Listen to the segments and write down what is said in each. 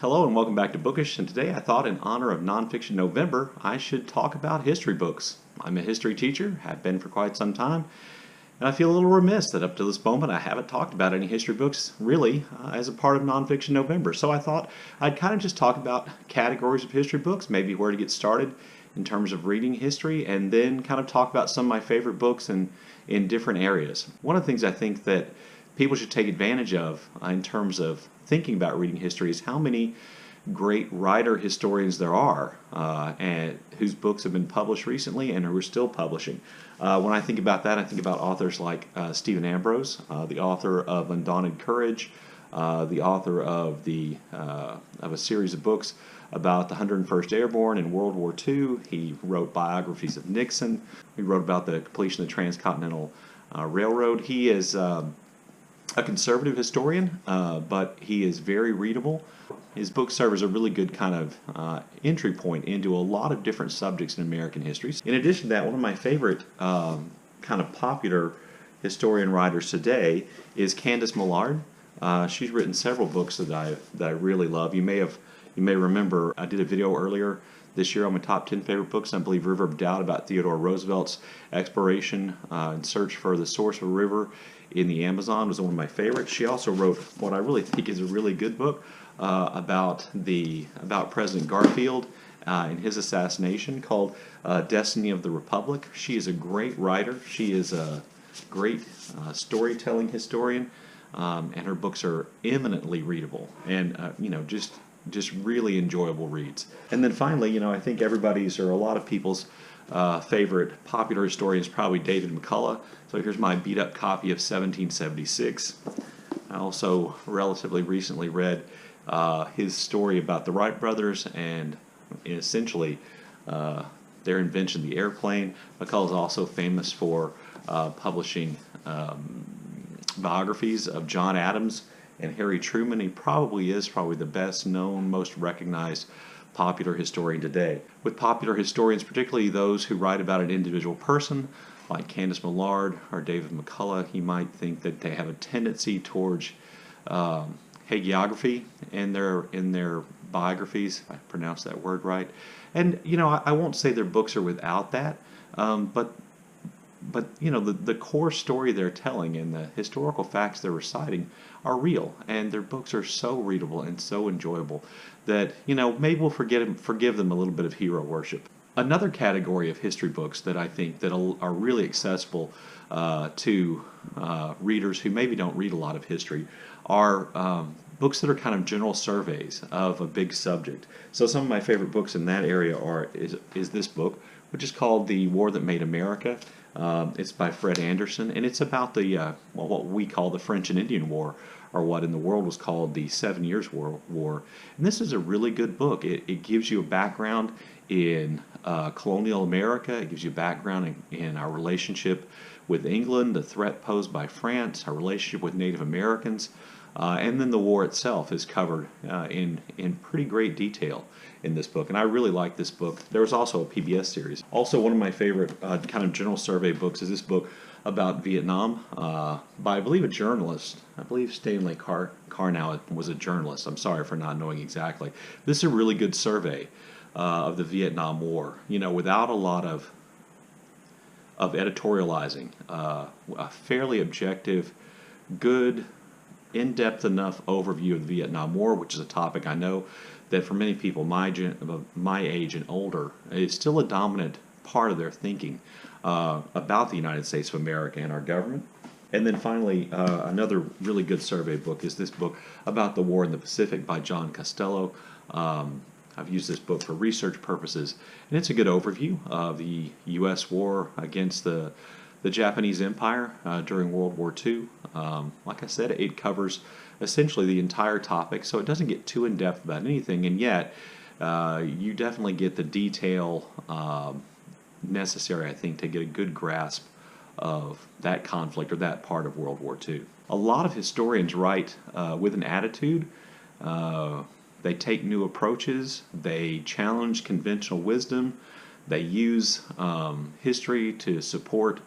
Hello and welcome back to Bookish, and today I thought in honor of Nonfiction November I should talk about history books. I'm a history teacher, have been for quite some time, and I feel a little remiss that up to this moment I haven't talked about any history books really as a part of Nonfiction November. So I thought I'd kind of just talk about categories of history books, maybe where to get started in terms of reading history, and then kind of talk about some of my favorite books in different areas. One of the things I think that people should take advantage of in terms of thinking about reading history is how many great writer historians there are and whose books have been published recently and who are still publishing. When I think about that, I think about authors like Stephen Ambrose, the author of Undaunted Courage, the author of a series of books about the 101st Airborne in World War II. He wrote biographies of Nixon. He wrote about the completion of the Transcontinental Railroad. He is a conservative historian, but he is very readable. His books serve as a really good kind of entry point into a lot of different subjects in American history. In addition to that, one of my favorite kind of popular historian writers today is Candace Millard. She's written several books that I really love. You may remember I did a video earlier this year on my top 10 favorite books. I believe River of Doubt about Theodore Roosevelt's exploration and search for the source of a river in the Amazon was one of my favorites. She also wrote what I really think is a really good book about President Garfield and his assassination called Destiny of the Republic. She is a great writer. She is a great storytelling historian, and her books are eminently readable and just really enjoyable reads. And then finally, I think everybody's or a lot of people's favorite popular historian is probably David McCullough. So here's my beat up copy of 1776. I also relatively recently read his story about the Wright brothers and essentially their invention of the airplane. McCullough is also famous for publishing biographies of John Adams and Harry Truman. He probably is the best known, most recognized popular historian today. With popular historians, particularly those who write about an individual person, like Candace Millard or David McCullough, you might think that they have a tendency towards hagiography in their biographies, if I pronounce that word right. And I won't say their books are without that, but the core story they're telling and the historical facts they're reciting are real, and their books are so readable and so enjoyable that maybe we'll forgive them a little bit of hero worship. Another category of history books that I think that are really accessible to readers who maybe don't read a lot of history are books that are kind of general surveys of a big subject. So some of my favorite books in that area is this book, which is called The War That Made America. It's by Fred Anderson, and it's about what we call the French and Indian War, or what in the world was called the 7 Years' War. And this is a really good book. It gives you a background in colonial America. It gives you a background in our relationship with England, the threat posed by France, our relationship with Native Americans, and then the war itself is covered in pretty great detail in this book, and I really like this book. There was also a PBS series. Also, one of my favorite kind of general survey books is this book about Vietnam by, I believe, a journalist. I believe Stanley Carnow was a journalist. I'm sorry for not knowing exactly. This is a really good survey of the Vietnam War, without a lot of editorializing. A fairly objective, good, in-depth enough overview of the Vietnam War, which is a topic I know that for many people my age and older is still a dominant part of their thinking about the United States of America and our government. And then finally, another really good survey book is this book about the war in the Pacific by John Costello. I've used this book for research purposes, and it's a good overview of the U.S. war against the Japanese Empire during World War II. Like I said, it covers essentially the entire topic, so it doesn't get too in-depth about anything, and yet you definitely get the detail necessary, I think, to get a good grasp of that conflict or that part of World War II. A lot of historians write with an attitude. They take new approaches. They challenge conventional wisdom. They use history to support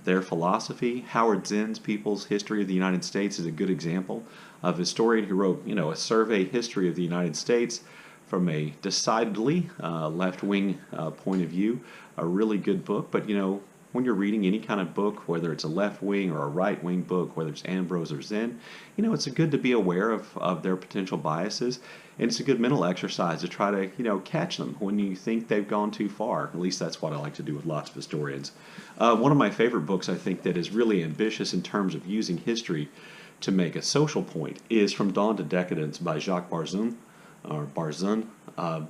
their philosophy. Howard Zinn's People's History of the United States is a good example of a historian who wrote, a survey history of the United States from a decidedly left-wing point of view. A really good book, but when you're reading any kind of book, whether it's a left-wing or a right-wing book, whether it's Ambrose or Zinn, it's good to be aware of their potential biases, and it's a good mental exercise to try to, catch them when you think they've gone too far. At least that's what I like to do with lots of historians. One of my favorite books, I think, that is really ambitious in terms of using history to make a social point is From Dawn to Decadence by Jacques Barzun.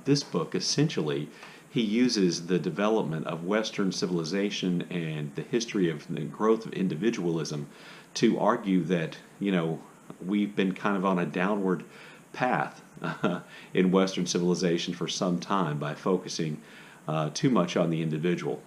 This book, essentially, he uses the development of Western civilization and the history of the growth of individualism to argue that, we've been kind of on a downward path in Western civilization for some time by focusing too much on the individual.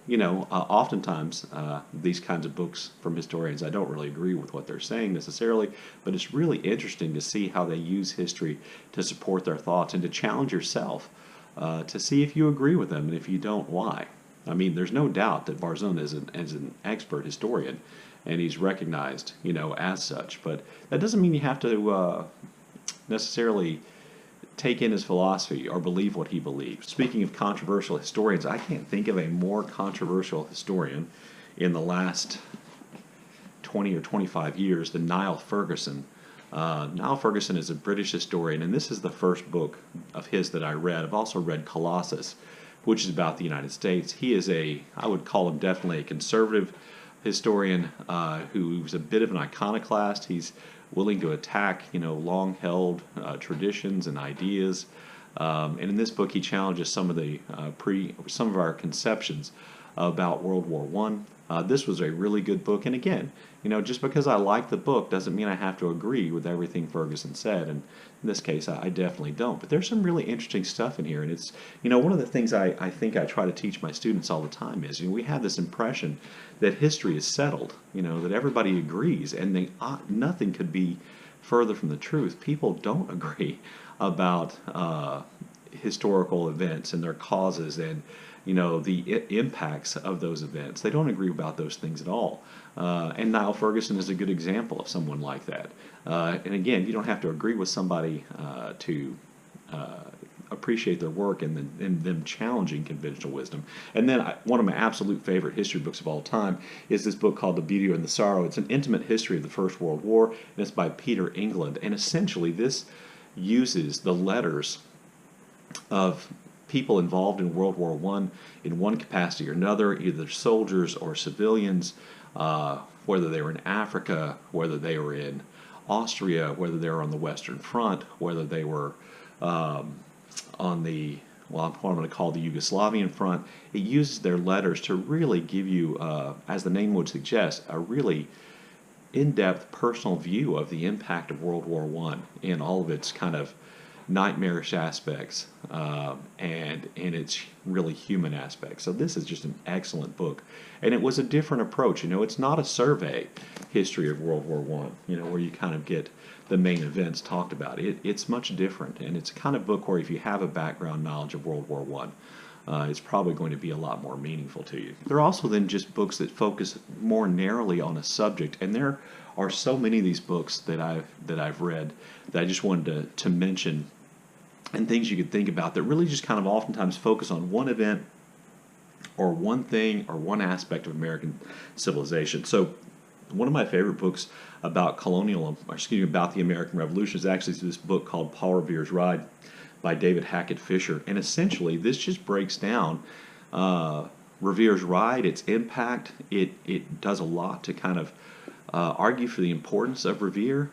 Oftentimes these kinds of books from historians, I don't really agree with what they're saying necessarily, but it's really interesting to see how they use history to support their thoughts and to challenge yourself to see if you agree with them, and if you don't, why. I mean, there's no doubt that Barzun is an expert historian, and he's recognized, as such. But that doesn't mean you have to necessarily take in his philosophy or believe what he believes. Speaking of controversial historians, I can't think of a more controversial historian in the last 20 or 25 years than Niall Ferguson. Niall Ferguson is a British historian, and this is the first book of his that I read. I've also read Colossus, which is about the United States. He is I would call him definitely a conservative historian who's a bit of an iconoclast. He's willing to attack, long-held traditions and ideas. And in this book, he challenges some of our conceptions about World War I. This was a really good book, and again, just because I like the book doesn't mean I have to agree with everything Ferguson said, and in this case, I definitely don't. But there's some really interesting stuff in here, and it's, one of the things I think I try to teach my students all the time is, we have this impression that history is settled, that everybody agrees, and nothing could be further from the truth. People don't agree about historical events and their causes and the impacts of those events. They don't agree about those things at all. And Niall Ferguson is a good example of someone like that. And again, you don't have to agree with somebody to appreciate their work and them challenging conventional wisdom. And then one of my absolute favorite history books of all time is this book called The Beauty and the Sorrow. It's an intimate history of the First World War, and it's by Peter England. And essentially this uses the letters of people involved in World War I in one capacity or another, either soldiers or civilians, whether they were in Africa, whether they were in Austria, whether they were on the Western Front, whether they were on the, what I'm going to call the Yugoslavian front. It uses their letters to really give you, as the name would suggest, a really in-depth personal view of the impact of World War I in all of its kind of nightmarish aspects and in its really human aspects. So this is just an excellent book, and it was a different approach. It's not a survey history of World War I, where you kind of get the main events talked about. It's much different, and it's a kind of book where if you have a background knowledge of World War I, it's probably going to be a lot more meaningful to you. There are also then just books that focus more narrowly on a subject, and there are so many of these books that I've read that I just wanted to mention, and things you could think about that really just kind of oftentimes focus on one event or one thing or one aspect of American civilization. So one of my favorite books about about the American Revolution is actually this book called Paul Revere's Ride by David Hackett Fisher. And essentially this just breaks down Revere's ride, its impact. It does a lot to kind of argue for the importance of Revere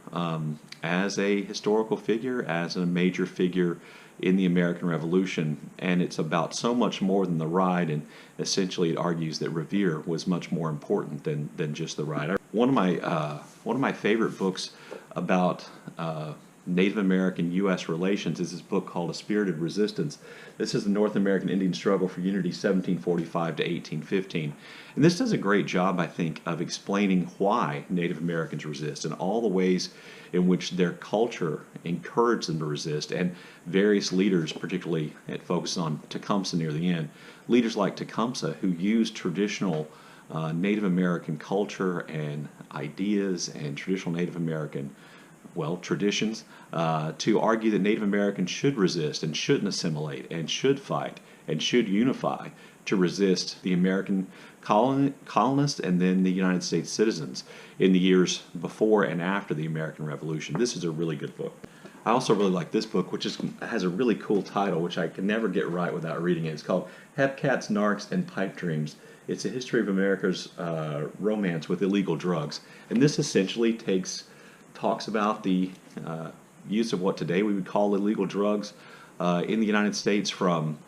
as a historical figure, as a major figure in the American Revolution, and it's about so much more than the ride, and essentially it argues that Revere was much more important than just the ride. One of my favorite books about Native American U.S. relations is this book called A Spirited Resistance. This is the North American Indian Struggle for Unity, 1745 to 1815. And this does a great job, I think, of explaining why Native Americans resist and all the ways in which their culture encouraged them to resist, and various leaders, particularly it focuses on Tecumseh near the end, leaders like Tecumseh who used traditional Native American culture and ideas and traditional Native American, well, traditions, to argue that Native Americans should resist and shouldn't assimilate and should fight and should unify to resist the American colonists and then the United States citizens in the years before and after the American Revolution. This is a really good book. I also really like this book, which has a really cool title, which I can never get right without reading it. It's called Hepcats, Narcs, and Pipe Dreams. It's a history of America's romance with illegal drugs. And this essentially talks about the use of what today we would call illegal drugs in the United States, from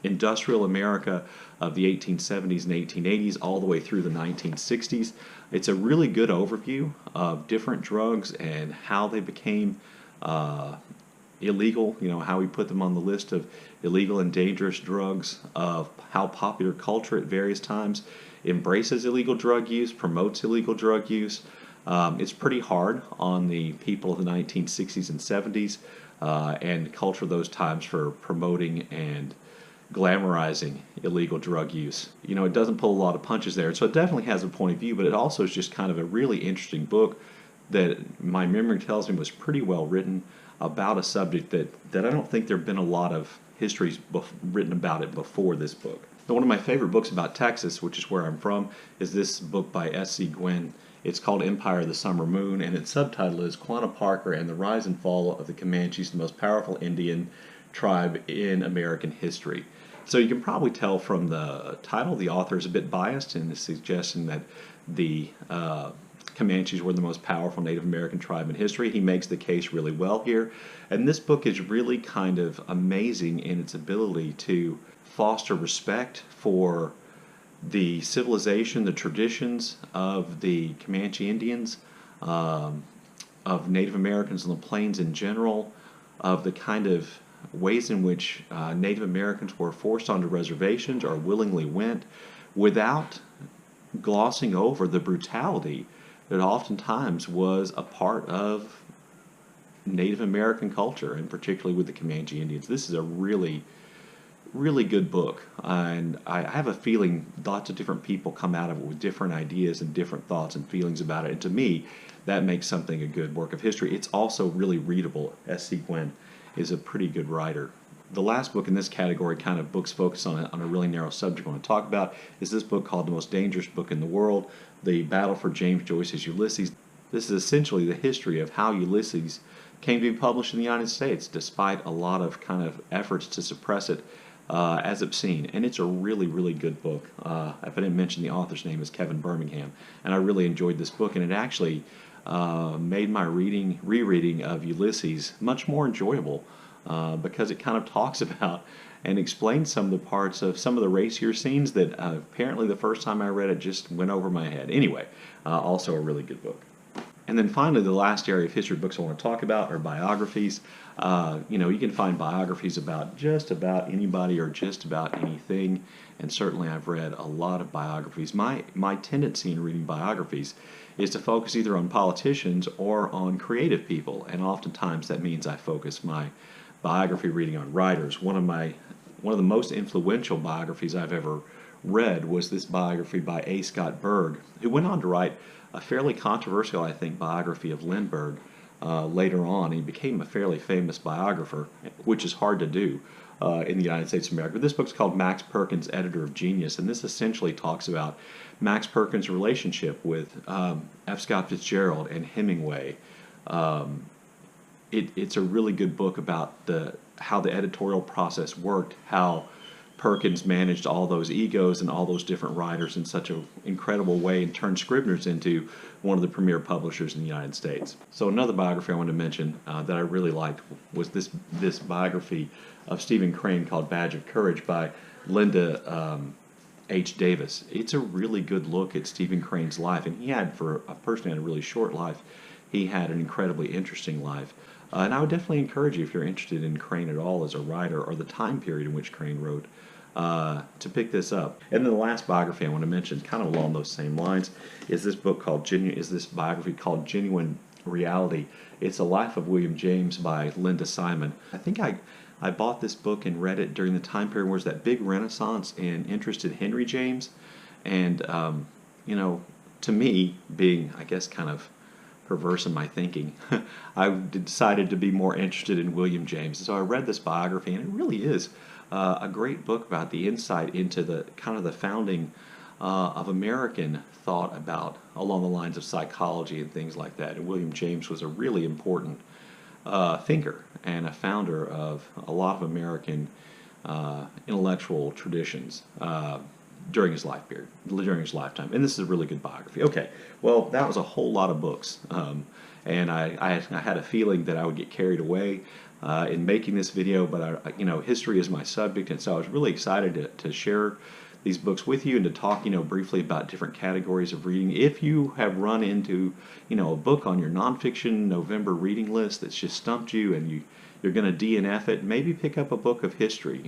industrial America of the 1870s and 1880s all the way through the 1960s. It's a really good overview of different drugs and how they became illegal, how we put them on the list of illegal and dangerous drugs, of how popular culture at various times embraces illegal drug use, promotes illegal drug use. It's pretty hard on the people of the 1960s and 70s and culture of those times for promoting and glamorizing illegal drug use. It doesn't pull a lot of punches there, so it definitely has a point of view, but it also is just kind of a really interesting book that my memory tells me was pretty well written about a subject that I don't think there have been a lot of histories written about it before this book. Now, one of my favorite books about Texas, which is where I'm from, is this book by S.C. Gwynn. It's called Empire of the Summer Moon, and its subtitle is Quanah Parker and the Rise and Fall of the Comanches, the most powerful Indian tribe in American history. So you can probably tell from the title the author is a bit biased in the suggestion that the Comanches were the most powerful Native American tribe in history. He makes the case really well here. And this book is really kind of amazing in its ability to foster respect for the civilization, the traditions of the Comanche Indians, of Native Americans on the plains in general, of the kind of ways in which Native Americans were forced onto reservations or willingly went, without glossing over the brutality that oftentimes was a part of Native American culture, and particularly with the Comanche Indians. This is a really, really good book, and I have a feeling lots of different people come out of it with different ideas and different thoughts and feelings about it, and to me, that makes something a good work of history. It's also really readable. S.C. Gwynn is a pretty good writer. The last book in this category, kind of books focused on a really narrow subject I want to talk about, is this book called The Most Dangerous Book in the World, The Battle for James Joyce's Ulysses. This is essentially the history of how Ulysses came to be published in the United States, despite a lot of kind of efforts to suppress it as obscene. And it's a really, really good book. If I didn't mention, the author's name is Kevin Birmingham, and I really enjoyed this book, and it actually made my rereading of Ulysses much more enjoyable because it kind of talks about and explains some of the parts of some of the racier scenes that apparently the first time I read it just went over my head. Anyway, also a really good book. And then finally, the last area of history books I want to talk about are biographies. You can find biographies about just about anybody or just about anything, and certainly I've read a lot of biographies. My tendency in reading biographies is to focus either on politicians or on creative people, and oftentimes that means I focus my biography reading on writers. One of the most influential biographies I've ever read was this biography by A. Scott Berg, who went on to write a fairly controversial, I think, biography of Lindbergh later on. He became a fairly famous biographer, which is hard to do in the United States of America. But this book's called Max Perkins, Editor of Genius, and this essentially talks about Max Perkins' relationship with F. Scott Fitzgerald and Hemingway. It's a really good book about how the editorial process worked, how Perkins managed all those egos and all those different writers in such an incredible way and turned Scribner's into one of the premier publishers in the United States. So another biography I wanted to mention that I really liked was this biography of Stephen Crane called Badge of Courage by Linda H. Davis. It's a really good look at Stephen Crane's life, and he had, for a person who had a really short life, he had an incredibly interesting life. And I would definitely encourage you, if you're interested in Crane at all as a writer or the time period in which Crane wrote, to pick this up. And then the last biography I want to mention, kind of along those same lines, is this biography called Genuine Reality. It's a Life of William James by Linda Simon. I think I bought this book and read it during the time period where there was that big renaissance in interest in Henry James, and you know, to me, being, I guess, kind of perverse in my thinking, I decided to be more interested in William James. So I read this biography, and it really is a great book about the insight into the kind of the founding of American thought about along the lines of psychology and things like that. And William James was a really important thinker and a founder of a lot of American intellectual traditions during his life period, during his lifetime. And this is a really good biography. Okay, well, that was a whole lot of books. And I had a feeling that I would get carried away in making this video, but history is my subject, and so I was really excited to share these books with you and to talk, briefly about different categories of reading. If you have run into, a book on your nonfiction November reading list that's just stumped you and you're going to DNF it, maybe pick up a book of history,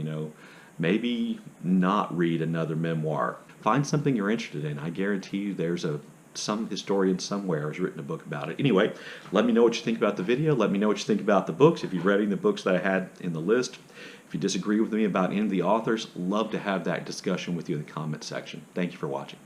maybe not read another memoir. Find something you're interested in. I guarantee you there's some historian somewhere has written a book about it. Anyway, let me know what you think about the video. Let me know what you think about the books. If you've read any of the books that I had in the list, if you disagree with me about any of the authors, love to have that discussion with you in the comment section. Thank you for watching.